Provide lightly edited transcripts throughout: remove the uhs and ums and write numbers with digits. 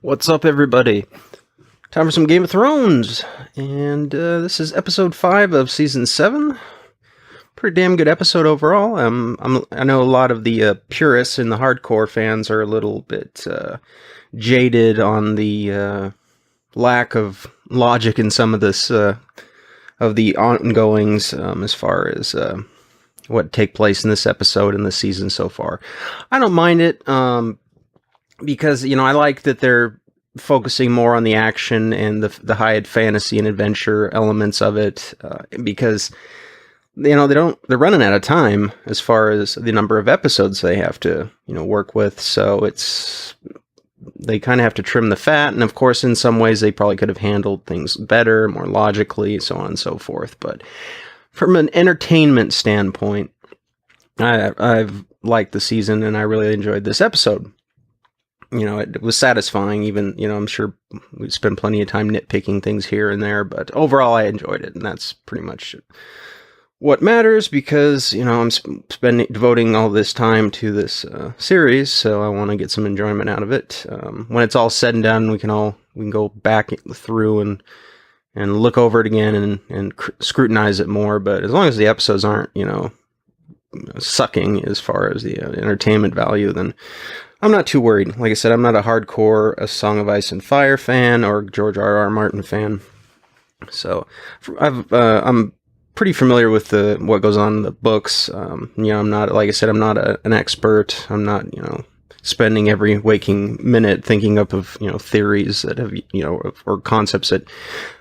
What's up, everybody? Time for some Game of Thrones, and this is episode 5 of season 7. Pretty damn good episode overall. I know a lot of the purists and the hardcore fans are a little bit jaded on the lack of logic in some of this of the ongoings as far as what take place in this episode and the season so far. I don't mind it. Because, I like that they're focusing more on the action and the high fantasy and adventure elements of it, because, they're running out of time as far as the number of episodes they have to, work with. So they kind of have to trim the fat. And of course, in some ways, they probably could have handled things better, more logically, so on and so forth. But from an entertainment standpoint, I've liked the season and I really enjoyed this episode. It was satisfying, even, I'm sure we spent plenty of time nitpicking things here and there, but overall I enjoyed it, and that's pretty much what matters, because, I'm devoting all this time to this series, so I want to get some enjoyment out of it. When it's all said and done, we can go back through and look over it again and scrutinize it more, but as long as the episodes aren't, sucking as far as the entertainment value, then I'm not too worried. Like I said, I'm not a hardcore A Song of Ice and Fire fan or George R.R. Martin fan. So I'm pretty familiar with what goes on in the books. I'm not, like I said, I'm not an expert. I'm not, spending every waking minute thinking up of, theories that have, or concepts that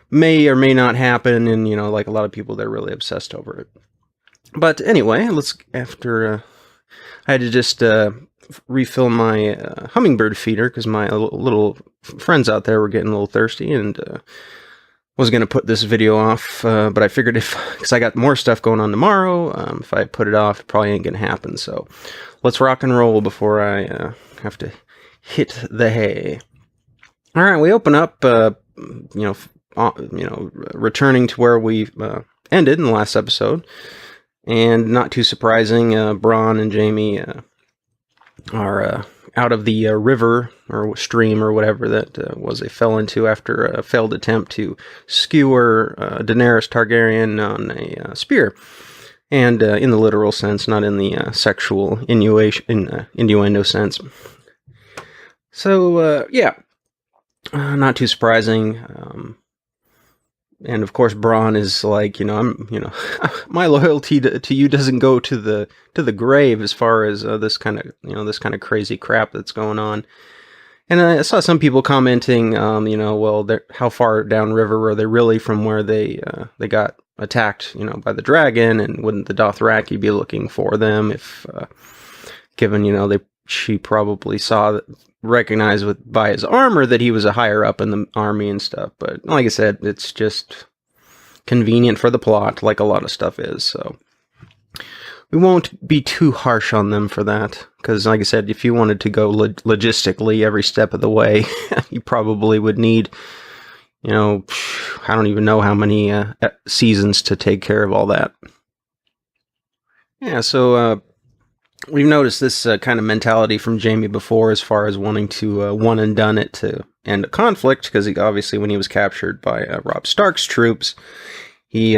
may or may not happen. And, like a lot of people, they're really obsessed over it. But anyway, I had to just refill my hummingbird feeder because my little friends out there were getting a little thirsty, and was going to put this video off, but I figured because I got more stuff going on tomorrow, if I put it off, it probably ain't going to happen. So let's rock and roll before I have to hit the hay. All right, we open up, returning to where we ended in the last episode. And not too surprising, Bronn and Jaime are out of the river or stream or whatever that they fell into after a failed attempt to skewer Daenerys Targaryen on a spear. And in the literal sense, not in the sexual innuendo sense. So, not too surprising. And of course, Bronn is like, my loyalty to you doesn't go to the grave as far as this kind of crazy crap that's going on. And I saw some people commenting, how far downriver were they really from where they got attacked, by the dragon, and wouldn't the Dothraki be looking for them if, given, she probably recognized by his armor that he was a higher up in the army and stuff. But like I said, it's just convenient for the plot, like a lot of stuff is. So we won't be too harsh on them for that, because like I said, if you wanted to go logistically every step of the way, you probably would need, I don't even know how many seasons to take care of all that. Yeah, so we've noticed this kind of mentality from Jaime before, as far as wanting to one and done it to end a conflict, because obviously when he was captured by Robb Stark's troops, he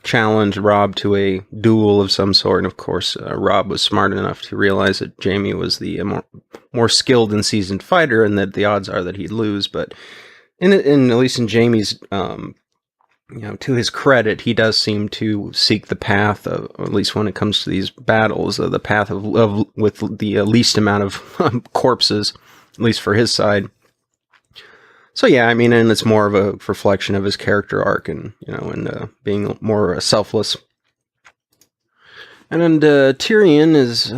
challenged Robb to a duel of some sort, and of course Robb was smart enough to realize that Jaime was the more skilled and seasoned fighter, and that the odds are that he'd lose. But at least in Jaime's to his credit, he does seem to seek the path of, or at least when it comes to these battles, the path of with the least amount of corpses, at least for his side. So yeah, and it's more of a reflection of his character arc, and and being more selfless. And Tyrion is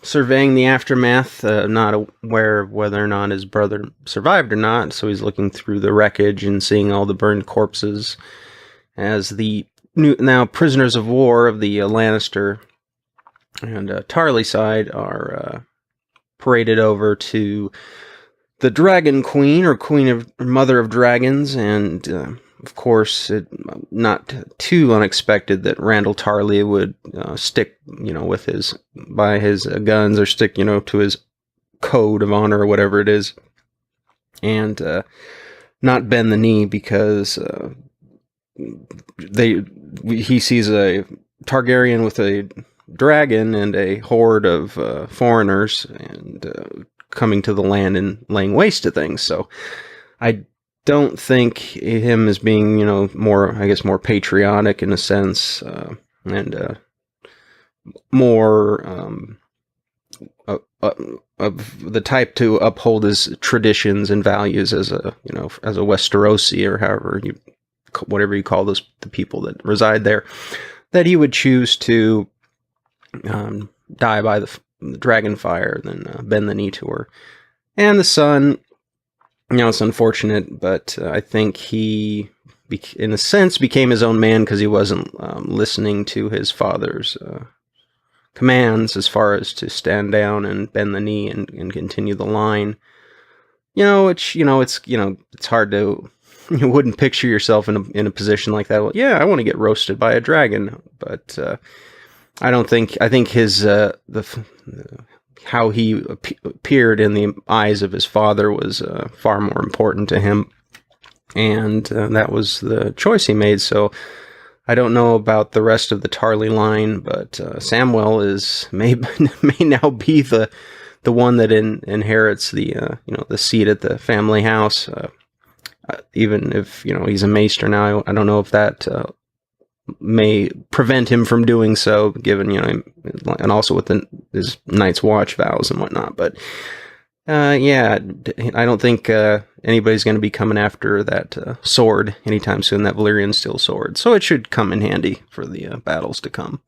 surveying the aftermath, not aware of whether or not his brother survived or not, so he's looking through the wreckage and seeing all the burned corpses as the now prisoners of war of the Lannister and Tarly side are paraded over to the Dragon Queen, or Mother of Dragons, and of course, not too unexpected that Randall Tarly would stick, by his guns, or stick, to his code of honor or whatever it is. and not bend the knee because he sees a Targaryen with a dragon and a horde of foreigners and coming to the land and laying waste to things. So I don't think him as being, more patriotic in a sense, and more of the type to uphold his traditions and values as a Westerosi, or whatever you call the people that reside there, that he would choose to die by the dragon fire than bend the knee to her. And the son, it's unfortunate, but I think he, in a sense, became his own man because he wasn't listening to his father's commands as far as to stand down and bend the knee and continue the line. It's hard to, you wouldn't picture yourself in a position like that. Well, yeah, I want to get roasted by a dragon, but I think his how he appeared in the eyes of his father was far more important to him, and that was the choice he made. So I don't know about the rest of the Tarly line, but Samwell may now be the one that inherits the the seat at the family house. Even if he's a maester now, I don't know if that may prevent him from doing so, given and also with his Night's Watch vows and whatnot. But I don't think anybody's going to be coming after that sword anytime soon, that Valyrian steel sword. So it should come in handy for the battles to come.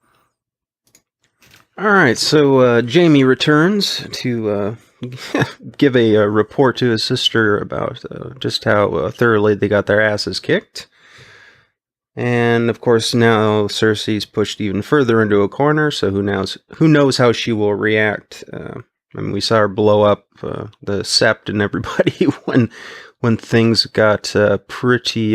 All right, so Jaime returns to give a report to his sister about just how thoroughly they got their asses kicked. And of course, now Cersei's pushed even further into a corner, so who knows how she will react. We saw her blow up the Sept and everybody when things got pretty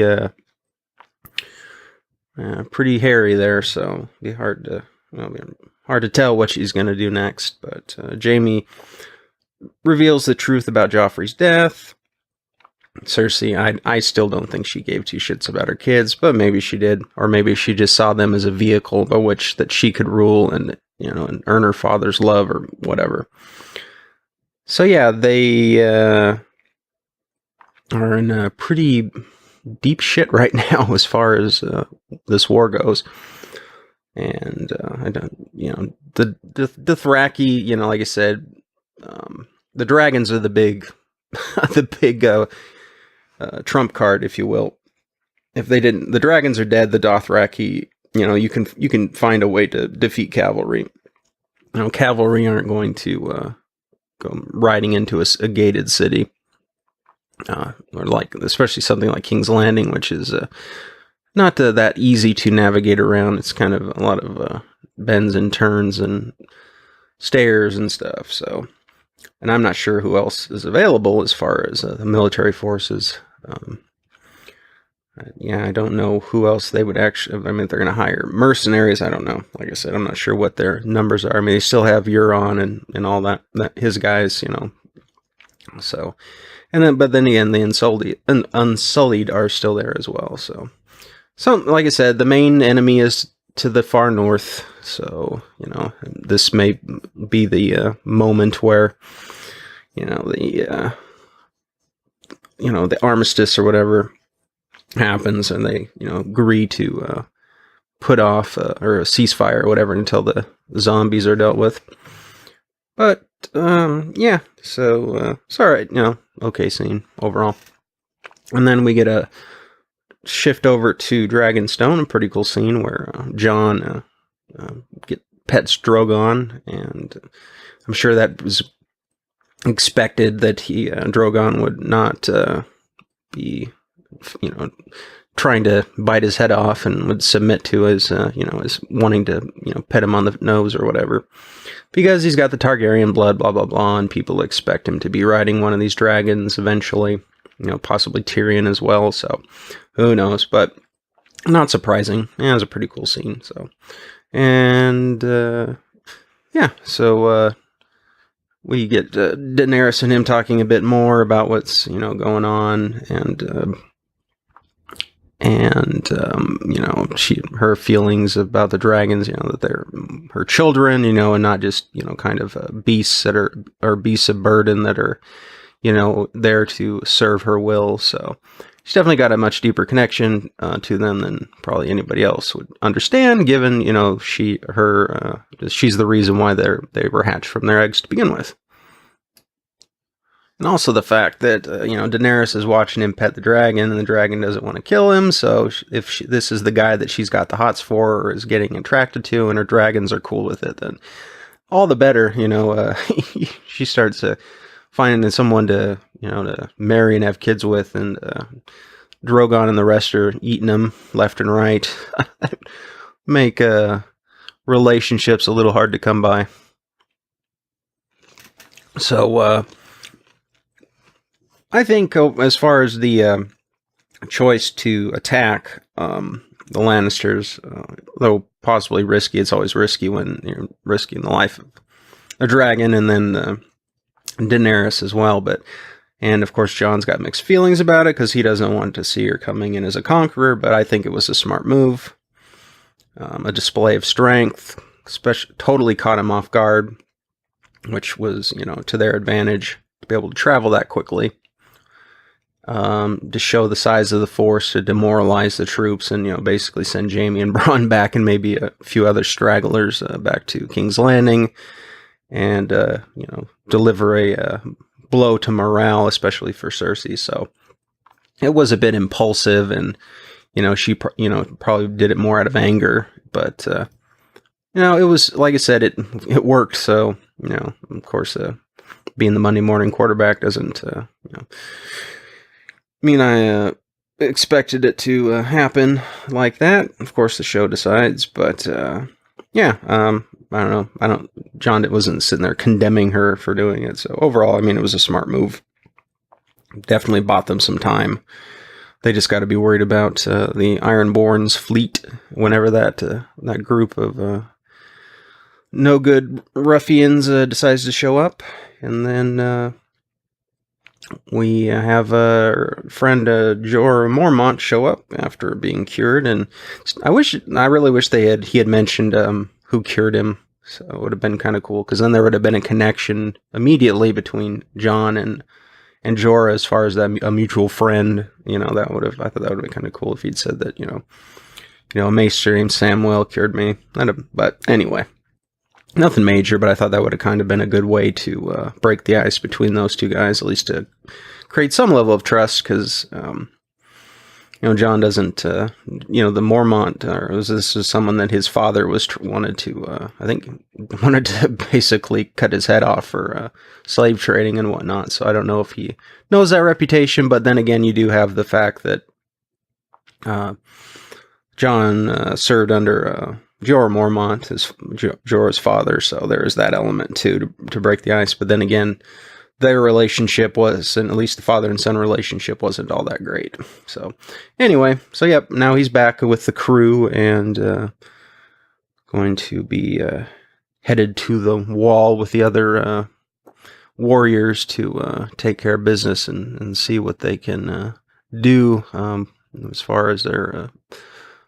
hairy there. So it'd be hard to tell what she's going to do next. But Jaime reveals the truth about Joffrey's death. Cersei, I still don't think she gave two shits about her kids, but maybe she did, or maybe she just saw them as a vehicle by which that she could rule and and earn her father's love or whatever. So yeah, they are in a pretty deep shit right now as far as this war goes. And I don't, the Dothraki, like I said, the dragons are the big trump card, if you will. If they didn't, the dragons are dead. The Dothraki, you can find a way to defeat cavalry. Cavalry aren't going to go riding into a gated city, or especially something like King's Landing, which is not that easy to navigate around. It's kind of a lot of bends and turns and stairs and stuff. So, and I'm not sure who else is available as far as the military forces. I don't know who else they would actually. If they're going to hire mercenaries, I don't know. Like I said, I'm not sure what their numbers are. They still have Euron and all that his guys, So, but then again, the Unsullied are still there as well. So, like I said, the main enemy is to the far north. So, this may be the moment where, the armistice or whatever happens, and they, agree to put off or a ceasefire or whatever until the zombies are dealt with. But so it's all right. Okay scene overall. And then we get a shift over to Dragonstone, a pretty cool scene where Jon pets Drogon, and I'm sure that was expected that Drogon would not be trying to bite his head off and would submit to his his wanting to pet him on the nose or whatever, because he's got the Targaryen blood, blah blah blah, and people expect him to be riding one of these dragons eventually, possibly Tyrion as well. So who knows, but not surprising. Yeah, it was a pretty cool scene. So, and we get Daenerys and him talking a bit more about what's, going on, and her feelings about the dragons, that they're her children, and not just, kind of beasts that are beasts of burden that are, there to serve her will. So she's definitely got a much deeper connection to them than probably anybody else would understand, given, she's the reason why they were hatched from their eggs to begin with. And also the fact that, Daenerys is watching him pet the dragon, and the dragon doesn't want to kill him. So if this is the guy that she's got the hots for, or is getting attracted to, and her dragons are cool with it, then all the better. She starts finding someone to marry and have kids with, and Drogon and the rest are eating them left and right. Make relationships a little hard to come by. So, I think as far as the choice to attack the Lannisters, though possibly risky, it's always risky when you're risking the life of a dragon, and then Daenerys as well. And of course, Jon's got mixed feelings about it because he doesn't want to see her coming in as a conqueror, but I think it was a smart move, a display of strength, totally caught him off guard, which was, to their advantage to be able to travel that quickly. To show the size of the force, to demoralize the troops, and basically send Jaime and Bronn back, and maybe a few other stragglers back to King's Landing, and deliver a blow to morale, especially for Cersei. So it was a bit impulsive, and she probably did it more out of anger, but it was, like I said, it worked. So of course, being the Monday morning quarterback doesn't mean I expected it to happen like that. Of course, the show decides, but I don't know. Jon wasn't sitting there condemning her for doing it. So overall, it was a smart move. Definitely bought them some time. They just got to be worried about the Ironborn's fleet whenever that group of no good ruffians decides to show up, and then. We have a friend, Jorah Mormont, show up after being cured, and I really wish he had mentioned who cured him. So it would have been kind of cool, because then there would have been a connection immediately between Jon and Jorah as far as a mutual friend. I thought that would have been kind of cool if he'd said that, a maester named Samwell cured me. But anyway. Nothing major, but I thought that would have kind of been a good way to break the ice between those two guys, at least to create some level of trust, because, Jon doesn't, the Mormont, this is someone that his father wanted to basically cut his head off for slave trading and whatnot, so I don't know if he knows that reputation, but then again, you do have the fact that Jon served under... Jorah Mormont is Jorah's father, so there is that element too to break the ice. But then again, their relationship was, and at least the father and son relationship wasn't all that great. So anyway, now he's back with the crew and going to be headed to the wall with the other warriors to take care of business and see what they can do as far as their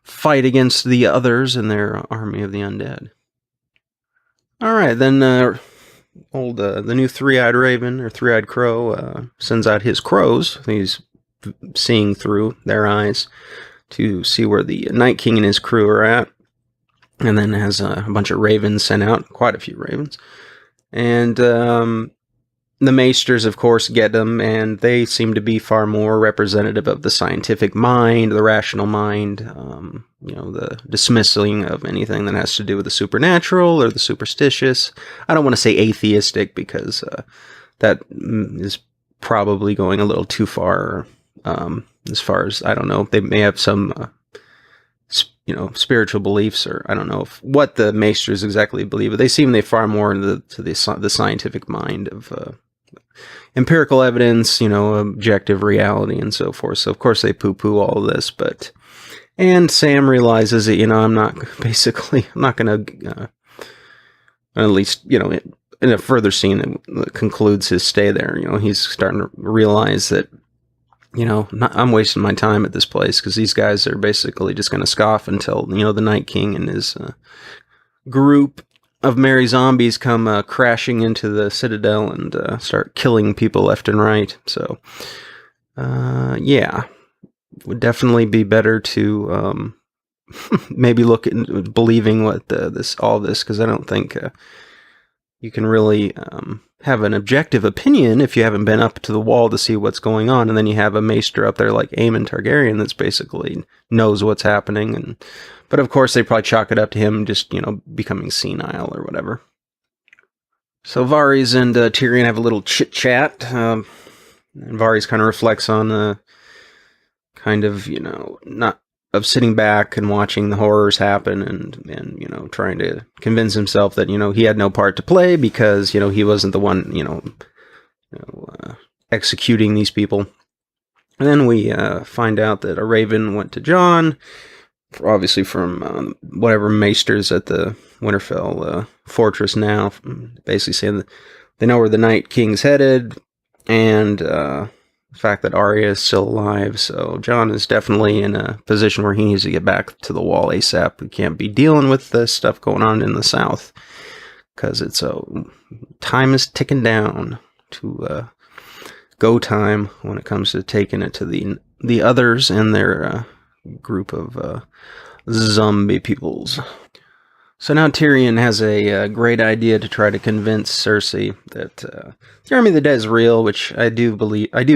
fight against the others and their army of the undead. Alright, then the new three-eyed raven, or three-eyed crow, sends out his crows. He's seeing through their eyes to see where the Night King and his crew are at. And then has a bunch of ravens sent out, quite a few ravens. And the maesters, of course, get them, and they seem to be far more representative of the scientific mind, the rational mind, the dismissing of anything that has to do with the supernatural or the superstitious. I don't want to say atheistic, because that is probably going a little too far, as far as, I don't know, they may have some... spiritual beliefs, or I don't know what the maesters exactly believe, but they seem they far more into the scientific mind of empirical evidence, objective reality, and so forth. So of course they poo-poo all of this, and Sam realizes that, I'm not going to, at least, in a further scene that concludes his stay there, he's starting to realize that, I'm wasting my time at this place because these guys are basically just going to scoff until, the Night King and his group of merry zombies come crashing into the citadel and start killing people left and right. So, yeah, would definitely be better to maybe look at believing what all this, because I don't think you can really have an objective opinion if you haven't been up to the wall to see what's going on, and then you have a maester up there like Aemon Targaryen that's basically knows what's happening, but of course they probably chalk it up to him just becoming senile or whatever. So Varys and Tyrion have a little chit chat. And Varys kind of reflects on the kind of not of sitting back and watching the horrors happen and trying to convince himself that he had no part to play because he wasn't the one executing these people. And then we find out that a raven went to Jon, obviously from whatever maesters at the Winterfell fortress now, basically saying that they know where the Night King's headed, and the fact that Arya is still alive. So Jon is definitely in a position where he needs to get back to the wall ASAP. We can't be dealing with this stuff going on in the south because it's time is ticking down to go time when it comes to taking it to the others and their group of zombie peoples. So now Tyrion has a great idea to try to convince Cersei that the Army of the Dead is real, which I do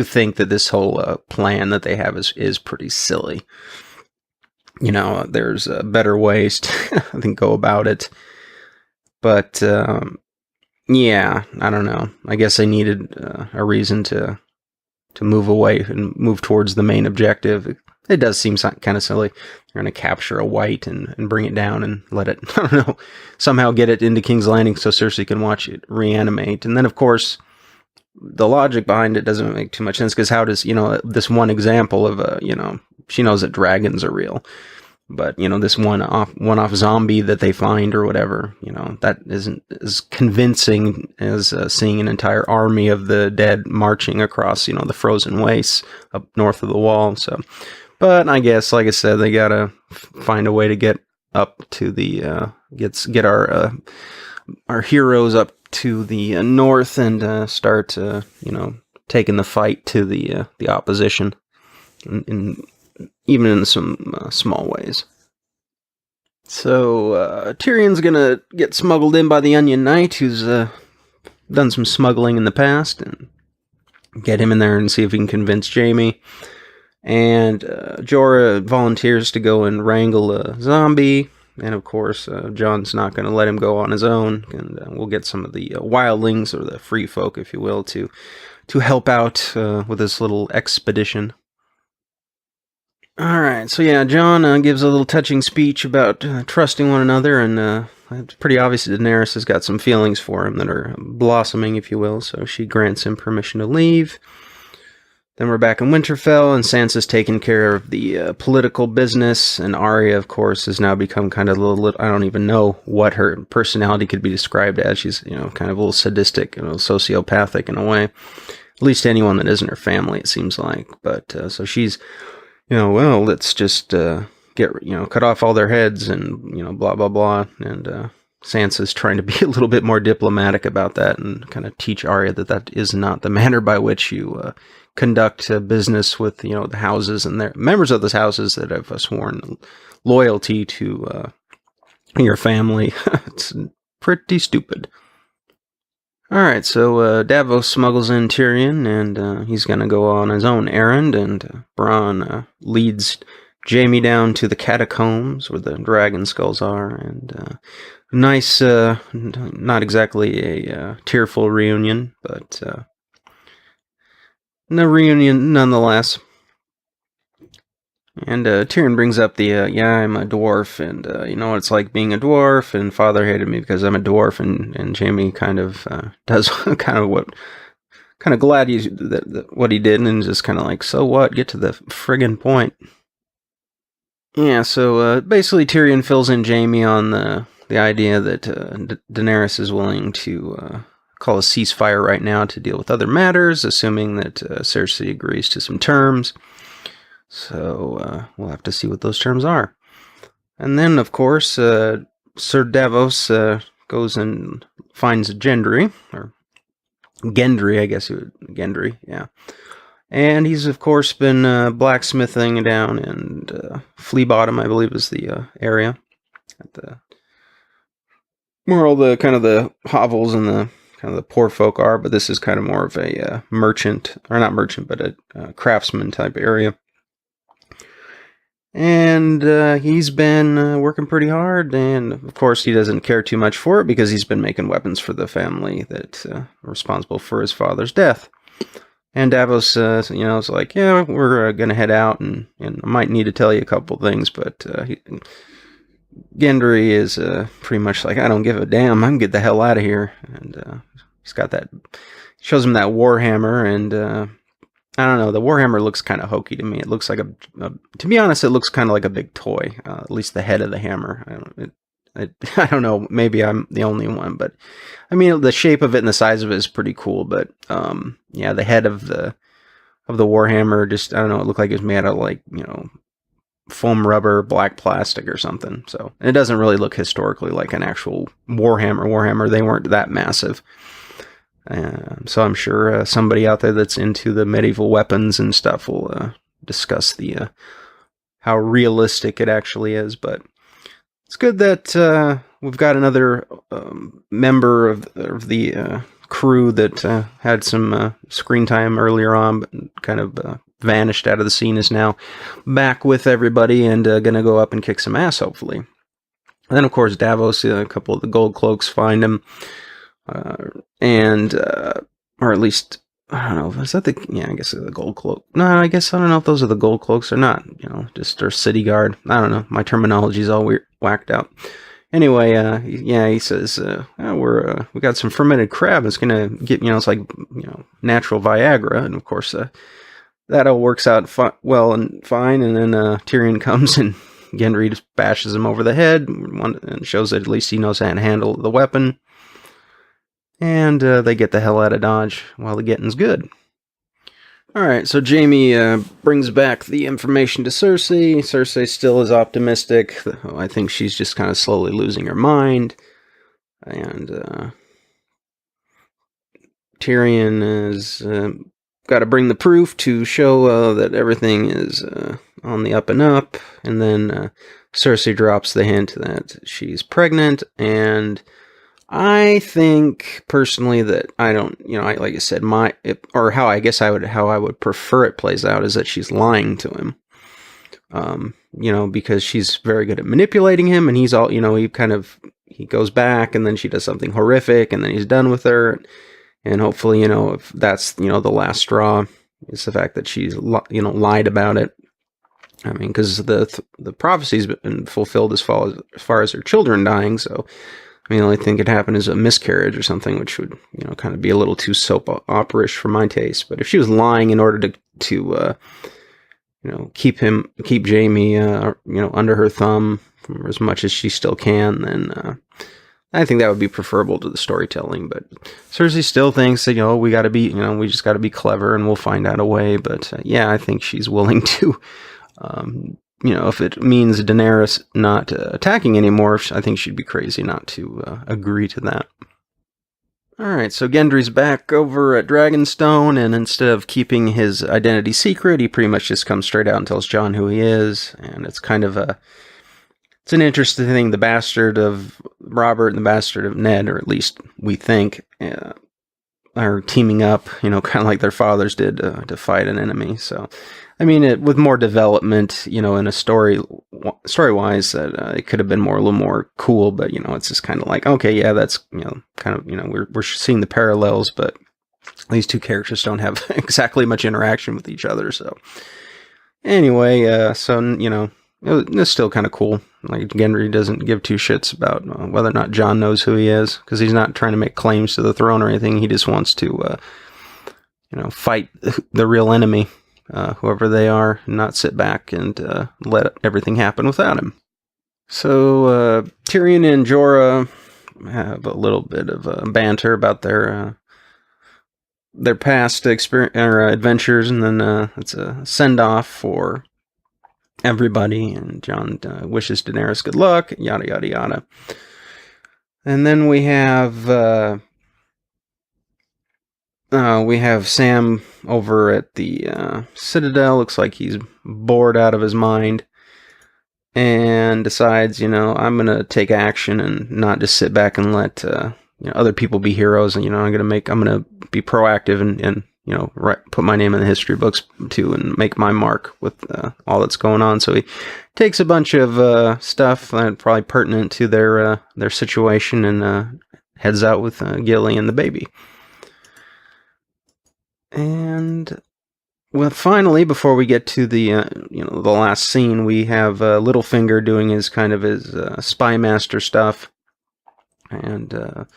think that this whole plan that they have is pretty silly. There's better ways to I think go about it. But yeah, I don't know. I guess they needed a reason to move away and move towards the main objective. It does seem kind of silly. They're going to capture a white and bring it down and let it, I don't know, somehow get it into King's Landing so Cersei can watch it reanimate. And then, of course, the logic behind it doesn't make too much sense because how does, this one example of, she knows that dragons are real. But, this one-off zombie that they find or whatever, that isn't as convincing as seeing an entire army of the dead marching across, the frozen wastes up north of the wall. So, but I guess, like I said, they gotta find a way to get up to the, get our heroes up to the north and start, taking the fight to the opposition even in some small ways. So Tyrion's gonna get smuggled in by the Onion Knight, who's done some smuggling in the past, and get him in there and see if he can convince Jaime. And Jorah volunteers to go and wrangle a zombie, and of course Jon's not going to let him go on his own, and we'll get some of the wildlings, or the free folk, if you will, to help out with this little expedition. Alright, so yeah, Jon gives a little touching speech about trusting one another, and it's pretty obvious that Daenerys has got some feelings for him that are blossoming, if you will, so she grants him permission to leave. Then we're back in Winterfell, and Sansa's taking care of the political business, and Arya, of course, has now become kind of a little, I don't even know what her personality could be described as. She's, kind of a little sadistic, sociopathic in a way. At least anyone that isn't her family, it seems like. But, so she's, well, let's just get, cut off all their heads and, blah, blah, blah. And Sansa's trying to be a little bit more diplomatic about that and kind of teach Arya that is not the manner by which you conduct business with, the houses and their members of those houses that have sworn loyalty to your family. It's pretty stupid. Alright, so Davos smuggles in Tyrion, and he's going to go on his own errand, and Bronn leads Jaime down to the catacombs where the dragon skulls are, and nice, not exactly a tearful reunion, but a reunion nonetheless. And Tyrion brings up the, I'm a dwarf, and you know what it's like being a dwarf, and father hated me because I'm a dwarf, and Jaime kind of does kind of glad what he did, and just kind of like, so what, get to the friggin' point. Yeah, so basically Tyrion fills in Jaime on the idea that Daenerys is willing to call a ceasefire right now to deal with other matters, assuming that Cersei agrees to some terms. So we'll have to see what those terms are. And then, of course, Sir Davos goes and finds Gendry, or Gendry, I guess. Gendry, yeah. And he's, of course, been blacksmithing down in Flea Bottom, I believe is the area. Where all the kind of the hovels and the kind of the poor folk are, but this is kind of more of a merchant, or not merchant, but a craftsman type area. And he's been working pretty hard, and of course he doesn't care too much for it because he's been making weapons for the family that are responsible for his father's death. And Davos, is like, yeah, we're going to head out, and I might need to tell you a couple things, but Gendry is pretty much like, I don't give a damn, I can get the hell out of here. And he's got that, shows him that Warhammer, and I don't know, the Warhammer looks kind of hokey to me. It looks like to be honest, it looks kind of like a big toy, at least the head of the hammer. I don't know, maybe I'm the only one, but I mean, the shape of it and the size of it is pretty cool, but yeah, the head of the Warhammer, just, I don't know, it looked like it was made out of, like, foam rubber, black plastic or something. So it doesn't really look historically like an actual Warhammer. They weren't that massive. So I'm sure somebody out there that's into the medieval weapons and stuff will discuss the how realistic it actually is. But it's good that we've got another member of the crew that had some screen time earlier on, but kind of vanished out of the scene, is now back with everybody and gonna go up and kick some ass, hopefully. And then, of course, Davos, a couple of the gold cloaks find him. Or at least, I don't know, is that I guess the gold cloak. No, I guess, I don't know if those are the gold cloaks or not, just our city guard. I don't know, my terminology is all weird, whacked out. Anyway, he says, we got some fermented crab, it's gonna get, it's like, natural Viagra, and of course, that all works out well and fine, and then Tyrion comes and Gendry just bashes him over the head, and shows that at least he knows how to handle the weapon. And they get the hell out of Dodge while the getting's good. Alright, so Jaime brings back the information to Cersei. Cersei still is optimistic. I think she's just kind of slowly losing her mind. And Tyrion has got to bring the proof to show that everything is on the up and up. And then Cersei drops the hint that she's pregnant, and I think personally that I don't, like I said, how I would prefer it plays out is that she's lying to him, because she's very good at manipulating him, and he's all, he goes back, and then she does something horrific, and then he's done with her, and hopefully, if that's, the last straw is the fact that she's, lied about it. I mean, because the prophecy's been fulfilled as far as her children dying, so. I mean, the only thing that could happen is a miscarriage or something, which would, kind of be a little too soap opera-ish for my taste. But if she was lying in order to keep Jaime, under her thumb for as much as she still can, then I think that would be preferable to the storytelling. But Cersei still thinks that, we got to be, we just got to be clever and we'll find out a way. But I think she's willing to. If it means Daenerys not attacking anymore, I think she'd be crazy not to agree to that. Alright, so Gendry's back over at Dragonstone, and instead of keeping his identity secret, he pretty much just comes straight out and tells Jon who he is, and it's kind of it's an interesting thing. The bastard of Robert and the bastard of Ned, or at least we think, are teaming up, kind of like their fathers did to fight an enemy, so. I mean, with more development, in a story-wise, that it could have been a little more cool, but, it's just kind of like, okay, yeah, that's, kind of, we're seeing the parallels, but these two characters don't have exactly much interaction with each other, so. Anyway, it's still kind of cool. Like, Gendry doesn't give two shits about whether or not Jon knows who he is, because he's not trying to make claims to the throne or anything. He just wants to, fight the real enemy. Whoever they are, and not sit back and let everything happen without him. So Tyrion and Jorah have a little bit of banter about their past experience or adventures, and then it's a send off for everybody. And Jon wishes Daenerys good luck, yada yada yada. And then we have Sam over at the Citadel. Looks like he's bored out of his mind, and decides, I'm gonna take action and not just sit back and let other people be heroes. And I'm gonna be proactive and put my name in the history books too, and make my mark with all that's going on. So he takes a bunch of stuff probably pertinent to their situation, and heads out with Gilly and the baby. And well, finally, before we get to the the last scene, we have Littlefinger doing his spy master stuff, and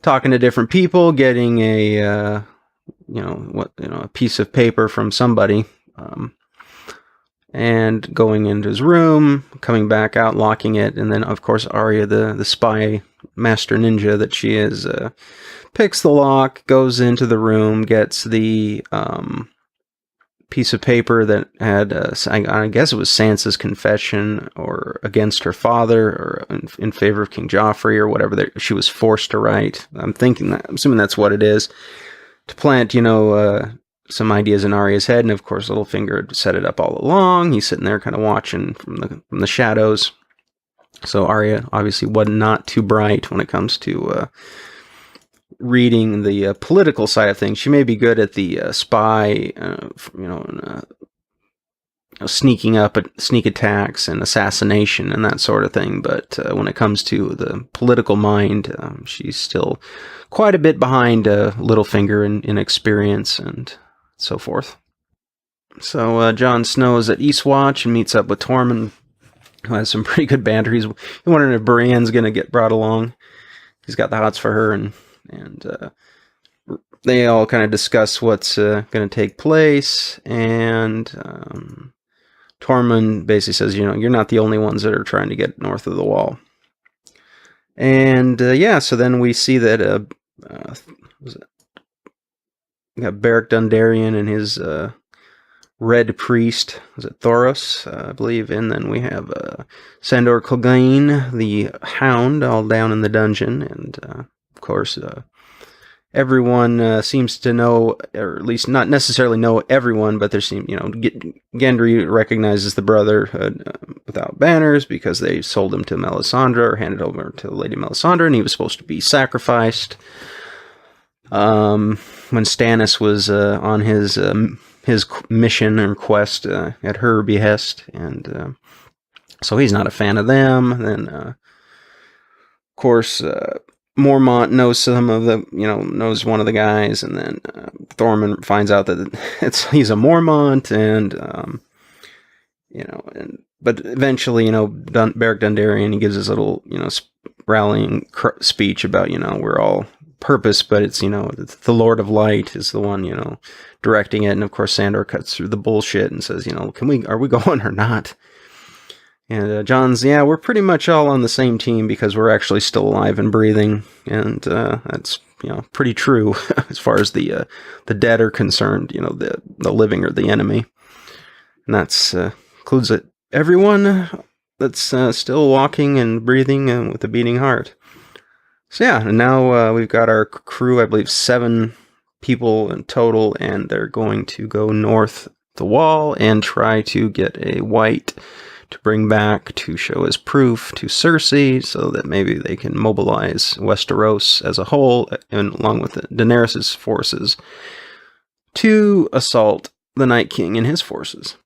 talking to different people, getting a piece of paper from somebody, and going into his room, coming back out, locking it, and then of course Arya, the spy master ninja that she is, picks the lock, goes into the room, gets the piece of paper that had, I guess it was Sansa's confession, or against her father, or in favor of King Joffrey, or whatever she was forced to write. I'm assuming that's what it is, to plant, some ideas in Arya's head. And of course, Littlefinger had set it up all along. He's sitting there kind of watching from the shadows. So Arya obviously was not too bright when it comes to reading the political side of things. She may be good at the spy, sneaking up, sneak attacks and assassination and that sort of thing. But when it comes to the political mind, she's still quite a bit behind Littlefinger in experience and so forth. So Jon Snow is at Eastwatch and meets up with Tormund, who has some pretty good banter. He's wondering if Brienne's going to get brought along. He's got the hots for her, and they all kind of discuss what's going to take place. And Tormund basically says, you're not the only ones that are trying to get north of the wall. And so then we see that we got Beric Dondarrion and his Red Priest, was it Thoros, I believe, and then we have Sandor Clegane, the Hound, all down in the dungeon, and of course everyone seems to know, or at least not necessarily know everyone, but there Gendry recognizes the Brotherhood without banners because they sold him to Melisandre, or handed over to Lady Melisandre, and he was supposed to be sacrificed when Stannis was on his mission and quest at her behest, and so he's not a fan of them. Then, of course, Mormont knows some of the, knows one of the guys, and then Tormund finds out that he's a Mormont, and but eventually, Beric Dondarrion, he gives his little, rallying speech about, we're all purpose, but it's, the Lord of Light is the one, directing it. And of course, Sandor cuts through the bullshit and says, are we going or not? And Jon's, we're pretty much all on the same team because we're actually still alive and breathing. And that's, pretty true as far as the dead are concerned, the living are the enemy. And that's includes everyone that's still walking and breathing and with a beating heart. So and now we've got our crew, I believe 7 people in total, and they're going to go north the wall and try to get a white to bring back to show as proof to Cersei, so that maybe they can mobilize Westeros as a whole, and along with Daenerys' forces, to assault the Night King and his forces.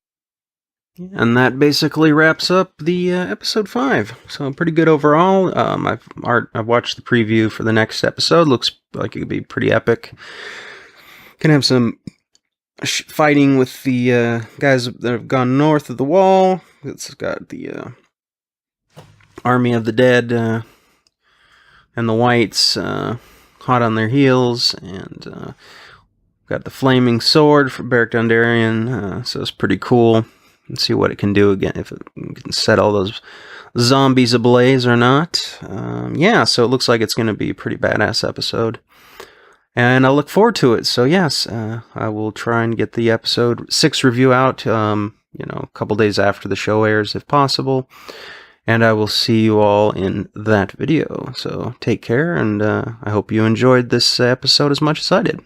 And that basically wraps up the episode 5. So pretty good overall. I've watched the preview for the next episode. Looks like it could be pretty epic. Can have some fighting with the guys that have gone north of the wall. It's got the Army of the Dead and the Whites hot on their heels, and got the flaming sword for Beric Dondarrion. So it's pretty cool. and see what it can do again, if it can set all those zombies ablaze or not. Yeah, so it looks like it's going to be a pretty badass episode. And I look forward to it. So yes, I will try and get the episode 6 review out, a couple days after the show airs, if possible. And I will see you all in that video. So take care, and I hope you enjoyed this episode as much as I did.